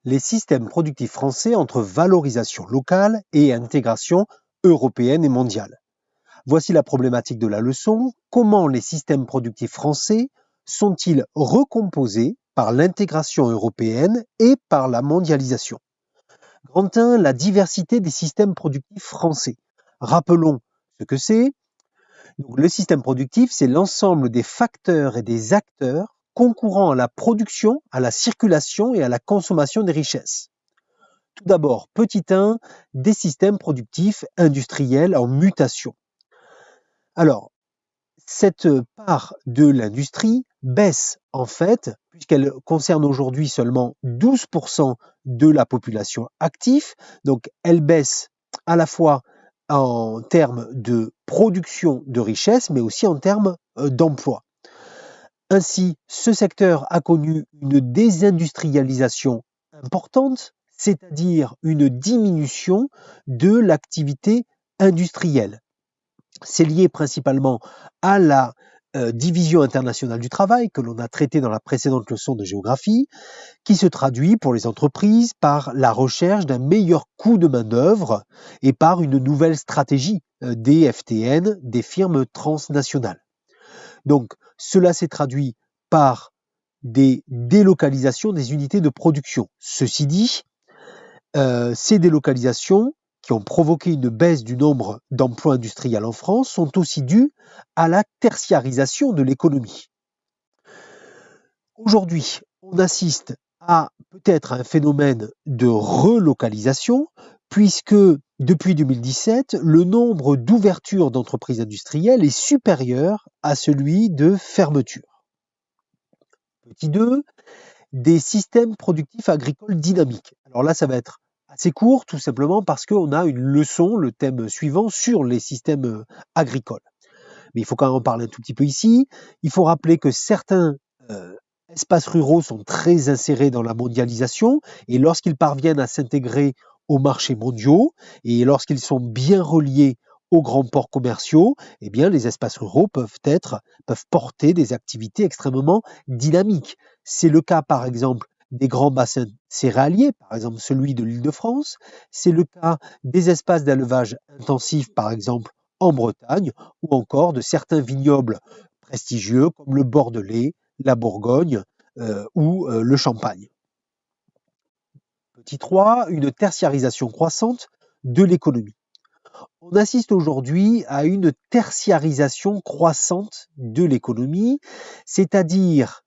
Les systèmes productifs français entre valorisation locale et intégration européenne et mondiale. Voici la problématique de la leçon. Comment les systèmes productifs français sont-ils recomposés par l'intégration européenne et par la mondialisation? Grand 1, la diversité des systèmes productifs français. Rappelons ce que c'est. Donc, le système productif, c'est l'ensemble des facteurs et des acteurs concourant à la production, à la circulation et à la consommation des richesses. Tout d'abord, petit 1, des systèmes productifs industriels en mutation. Alors, cette part de l'industrie baisse en fait, puisqu'elle concerne aujourd'hui seulement 12% de la population active. Donc, elle baisse à la fois en termes de production de richesse, mais aussi en termes d'emploi. Ainsi, ce secteur a connu une désindustrialisation importante, c'est-à-dire une diminution de l'activité industrielle. C'est lié principalement à la division internationale du travail que l'on a traité dans la précédente leçon de géographie, qui se traduit pour les entreprises par la recherche d'un meilleur coût de main-d'œuvre et par une nouvelle stratégie des FTN, des firmes transnationales. Donc, cela s'est traduit par des délocalisations des unités de production. Ceci dit, ces délocalisations qui ont provoqué une baisse du nombre d'emplois industriels en France sont aussi dues à la tertiarisation de l'économie. Aujourd'hui, on assiste à peut-être un phénomène de relocalisation, puisque depuis 2017, le nombre d'ouvertures d'entreprises industrielles est supérieur à celui de fermetures. Petit 2, des systèmes productifs agricoles dynamiques. Alors là, ça va être assez court, tout simplement parce qu'on a une leçon, le thème suivant, sur les systèmes agricoles. Mais il faut quand même en parler un tout petit peu ici. Il faut rappeler que certains espaces ruraux sont très insérés dans la mondialisation et lorsqu'ils parviennent à s'intégrer aux marchés mondiaux et lorsqu'ils sont bien reliés aux grands ports commerciaux, eh bien, les espaces ruraux peuvent porter des activités extrêmement dynamiques. C'est le cas, par exemple, des grands bassins céréaliers, par exemple celui de l'Île-de-France. C'est le cas des espaces d'élevage intensif, par exemple en Bretagne, ou encore de certains vignobles prestigieux comme le Bordelais, la Bourgogne ou le Champagne. Petit 3, une tertiarisation croissante de l'économie. On assiste aujourd'hui à une tertiarisation croissante de l'économie, c'est-à-dire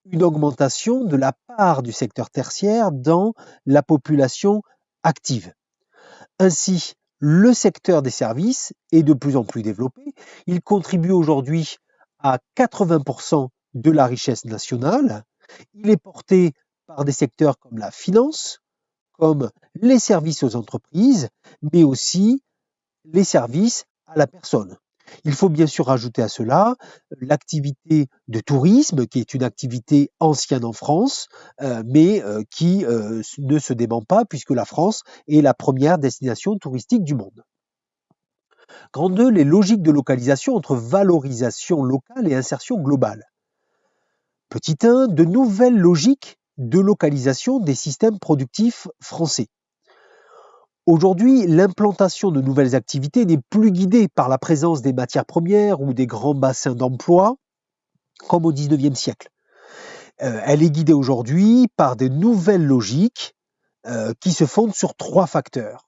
une augmentation de la part du secteur tertiaire dans la population active. Ainsi, le secteur des services est de plus en plus développé. Il contribue aujourd'hui à 80% de la richesse nationale. Il est porté par des secteurs comme la finance, comme les services aux entreprises, mais aussi les services à la personne. Il faut bien sûr ajouter à cela l'activité de tourisme, qui est une activité ancienne en France, mais qui ne se dément pas puisque la France est la première destination touristique du monde. Grand 2, les logiques de localisation entre valorisation locale et insertion globale. Petit 1, de nouvelles logiques de localisation des systèmes productifs français. Aujourd'hui, l'implantation de nouvelles activités n'est plus guidée par la présence des matières premières ou des grands bassins d'emploi comme au XIXe siècle. Elle est guidée aujourd'hui par de nouvelles logiques qui se fondent sur 3 facteurs.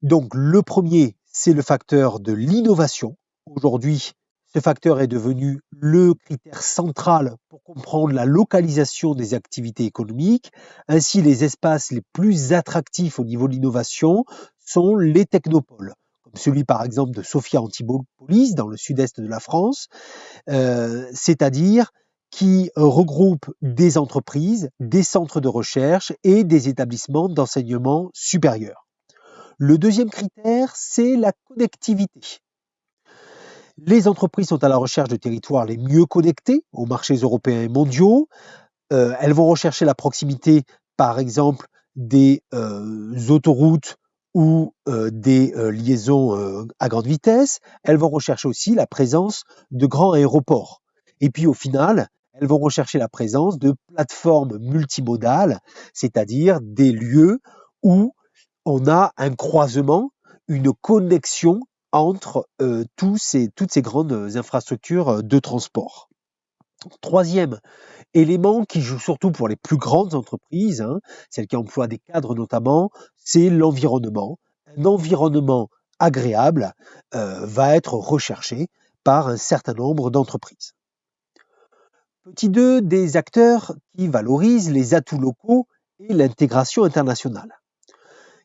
Donc le premier, c'est le facteur de l'innovation. Aujourd'hui, ce facteur est devenu le critère central pour comprendre la localisation des activités économiques. Ainsi, les espaces les plus attractifs au niveau de l'innovation sont les technopoles, comme celui par exemple de Sophia Antipolis dans le sud-est de la France, c'est-à-dire qui regroupe des entreprises, des centres de recherche et des établissements d'enseignement supérieur. Le deuxième critère, c'est la connectivité. Les entreprises sont à la recherche de territoires les mieux connectés aux marchés européens et mondiaux. Elles vont rechercher la proximité, par exemple, des autoroutes ou des liaisons à grande vitesse. Elles vont rechercher aussi la présence de grands aéroports. Et puis au final, elles vont rechercher la présence de plateformes multimodales, c'est-à-dire des lieux où on a un croisement, une connexion entre toutes ces grandes infrastructures de transport. Troisième élément qui joue surtout pour les plus grandes entreprises, celles qui emploient des cadres notamment, c'est l'environnement. Un environnement agréable va être recherché par un certain nombre d'entreprises. Petit 2, des acteurs qui valorisent les atouts locaux et l'intégration internationale.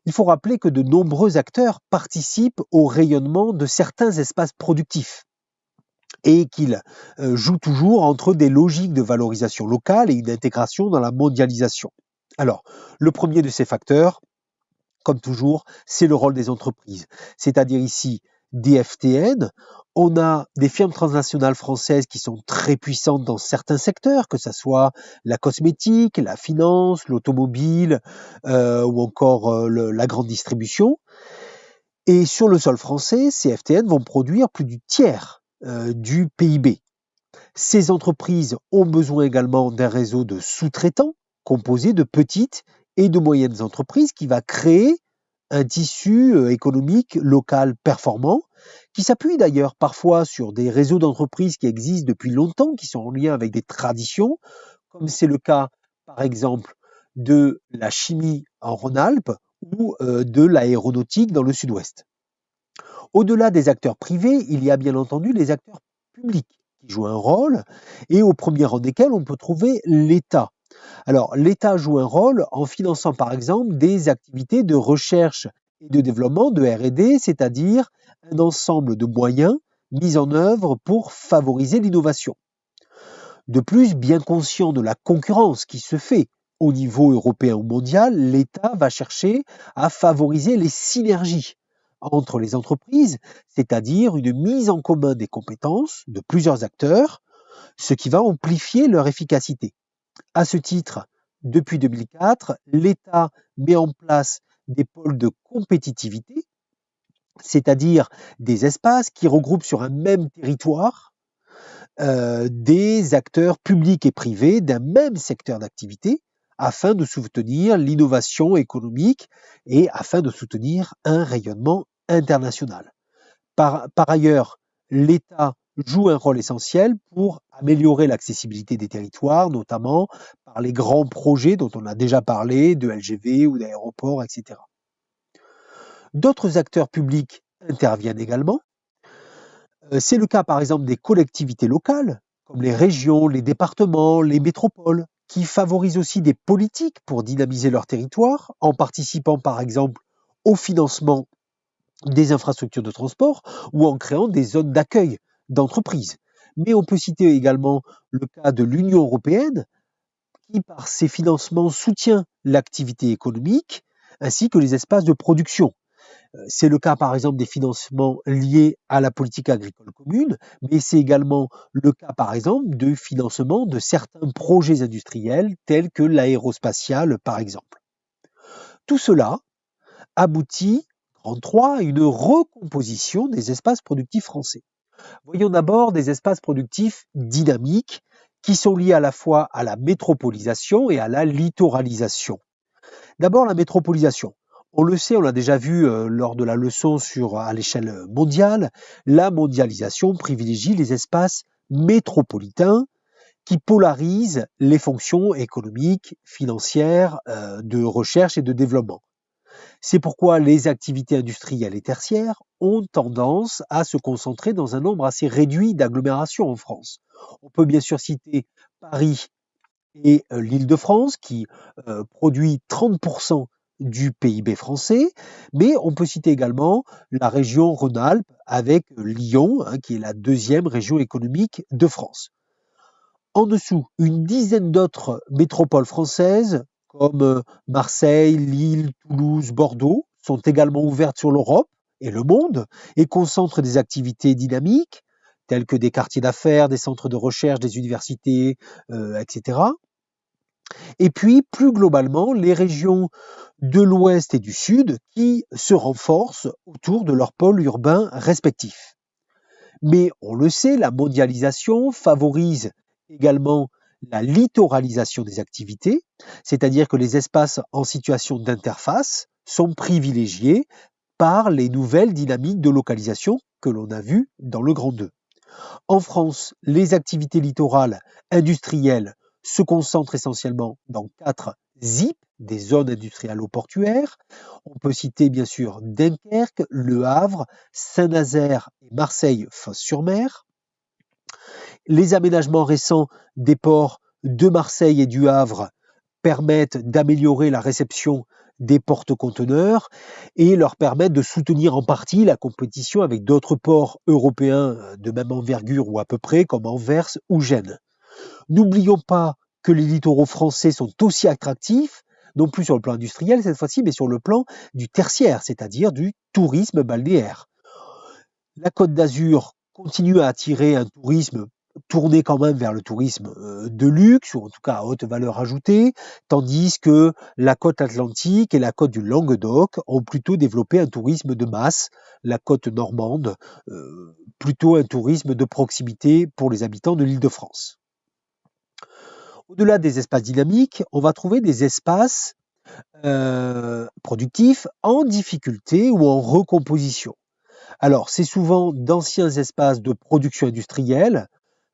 Il faut rappeler que de nombreux acteurs participent au rayonnement de certains espaces productifs et qu'ils jouent toujours entre des logiques de valorisation locale et une intégration dans la mondialisation. Alors, le premier de ces facteurs, comme toujours, c'est le rôle des entreprises, c'est-à-dire ici des FTN. On a des firmes transnationales françaises qui sont très puissantes dans certains secteurs, que ce soit la cosmétique, la finance, l'automobile ou encore la grande distribution. Et sur le sol français, ces FTN vont produire plus du tiers du PIB. Ces entreprises ont besoin également d'un réseau de sous-traitants composé de petites et de moyennes entreprises qui va créer un tissu économique local performant, qui s'appuie d'ailleurs parfois sur des réseaux d'entreprises qui existent depuis longtemps, qui sont en lien avec des traditions, comme c'est le cas par exemple de la chimie en Rhône-Alpes ou de l'aéronautique dans le sud-ouest. Au-delà des acteurs privés, il y a bien entendu les acteurs publics qui jouent un rôle, et au premier rang desquels on peut trouver l'État. Alors, l'État joue un rôle en finançant par exemple des activités de recherche et de développement de R&D, c'est-à-dire un ensemble de moyens mis en œuvre pour favoriser l'innovation. De plus, bien conscient de la concurrence qui se fait au niveau européen ou mondial, l'État va chercher à favoriser les synergies entre les entreprises, c'est-à-dire une mise en commun des compétences de plusieurs acteurs, ce qui va amplifier leur efficacité. À ce titre, depuis 2004, l'État met en place des pôles de compétitivité, c'est-à-dire des espaces qui regroupent sur un même territoire des acteurs publics et privés d'un même secteur d'activité afin de soutenir l'innovation économique et afin de soutenir un rayonnement international. Par ailleurs, l'État joue un rôle essentiel pour améliorer l'accessibilité des territoires, notamment par les grands projets dont on a déjà parlé, de LGV ou d'aéroports, etc. D'autres acteurs publics interviennent également. C'est le cas par exemple des collectivités locales, comme les régions, les départements, les métropoles, qui favorisent aussi des politiques pour dynamiser leur territoire, en participant par exemple au financement des infrastructures de transport ou en créant des zones d'accueil d'entreprises. Mais on peut citer également le cas de l'Union européenne, qui par ses financements soutient l'activité économique ainsi que les espaces de production. C'est le cas par exemple des financements liés à la politique agricole commune, mais c'est également le cas par exemple de financement de certains projets industriels tels que l'aérospatial par exemple. Tout cela aboutit, grande 3, à une recomposition des espaces productifs français. Voyons d'abord des espaces productifs dynamiques qui sont liés à la fois à la métropolisation et à la littoralisation. D'abord la métropolisation. On le sait, on l'a déjà vu lors de la leçon à l'échelle mondiale, la mondialisation privilégie les espaces métropolitains qui polarisent les fonctions économiques, financières, de recherche et de développement. C'est pourquoi les activités industrielles et tertiaires ont tendance à se concentrer dans un nombre assez réduit d'agglomérations en France. On peut bien sûr citer Paris et l'Île-de-France qui produit 30% du PIB français, mais on peut citer également la région Rhône-Alpes avec Lyon, qui est la deuxième région économique de France. En dessous, une dizaine d'autres métropoles françaises comme Marseille, Lille, Toulouse, Bordeaux sont également ouvertes sur l'Europe et le monde et concentrent des activités dynamiques telles que des quartiers d'affaires, des centres de recherche, des universités, etc. Et puis, plus globalement, les régions de l'Ouest et du Sud qui se renforcent autour de leurs pôles urbains respectifs. Mais on le sait, la mondialisation favorise également la littoralisation des activités, c'est-à-dire que les espaces en situation d'interface sont privilégiés par les nouvelles dynamiques de localisation que l'on a vues dans le Grand 2. En France, les activités littorales industrielles se concentrent essentiellement dans 4 ZIP, des zones industrielles ou portuaires. On peut citer bien sûr Dunkerque, Le Havre, Saint-Nazaire et Marseille-Fos-sur-Mer. Les aménagements récents des ports de Marseille et du Havre permettent d'améliorer la réception des porte-conteneurs et leur permettent de soutenir en partie la compétition avec d'autres ports européens de même envergure ou à peu près, comme Anvers ou Gênes. N'oublions pas que les littoraux français sont aussi attractifs, non plus sur le plan industriel cette fois-ci, mais sur le plan du tertiaire, c'est-à-dire du tourisme balnéaire. La Côte d'Azur continue à attirer un tourisme tourné quand même vers le tourisme de luxe, ou en tout cas à haute valeur ajoutée, tandis que la côte atlantique et la côte du Languedoc ont plutôt développé un tourisme de masse, la côte normande, plutôt un tourisme de proximité pour les habitants de l'Île-de-France. Au-delà des espaces dynamiques, on va trouver des espaces productifs en difficulté ou en recomposition. Alors, c'est souvent d'anciens espaces de production industrielle,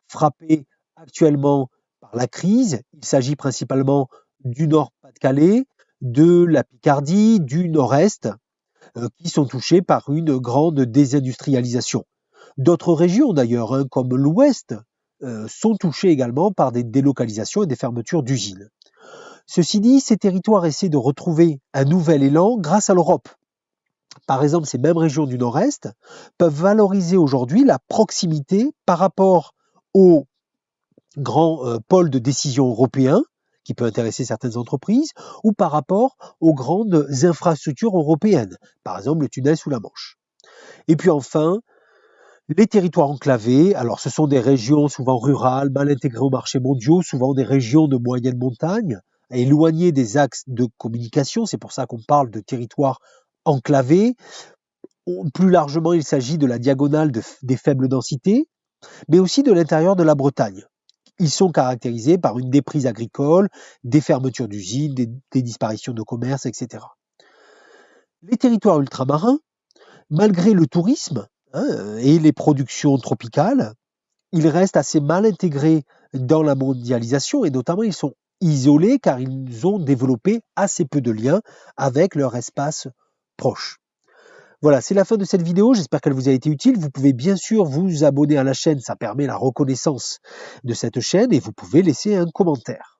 frappés actuellement par la crise. Il s'agit principalement du Nord-Pas-de-Calais, de la Picardie, du Nord-Est, qui sont touchés par une grande désindustrialisation. D'autres régions d'ailleurs, comme l'Ouest, sont touchées également par des délocalisations et des fermetures d'usines. Ceci dit, ces territoires essaient de retrouver un nouvel élan grâce à l'Europe. Par exemple, ces mêmes régions du Nord-Est peuvent valoriser aujourd'hui la proximité par rapport aux grands pôles de décision européens, qui peut intéresser certaines entreprises, ou par rapport aux grandes infrastructures européennes, par exemple le tunnel sous la Manche. Et puis enfin, les territoires enclavés, alors ce sont des régions souvent rurales, mal intégrées aux marchés mondiaux, souvent des régions de moyenne montagne, éloignées des axes de communication, c'est pour ça qu'on parle de territoires enclavés. Plus largement, il s'agit de la diagonale des faibles densités, mais aussi de l'intérieur de la Bretagne. Ils sont caractérisés par une déprise agricole, des fermetures d'usines, des disparitions de commerces, etc. Les territoires ultramarins, malgré le tourisme et les productions tropicales, ils restent assez mal intégrés dans la mondialisation et notamment ils sont isolés car ils ont développé assez peu de liens avec leur espace proche. Voilà, c'est la fin de cette vidéo, j'espère qu'elle vous a été utile. Vous pouvez bien sûr vous abonner à la chaîne, ça permet la reconnaissance de cette chaîne et vous pouvez laisser un commentaire.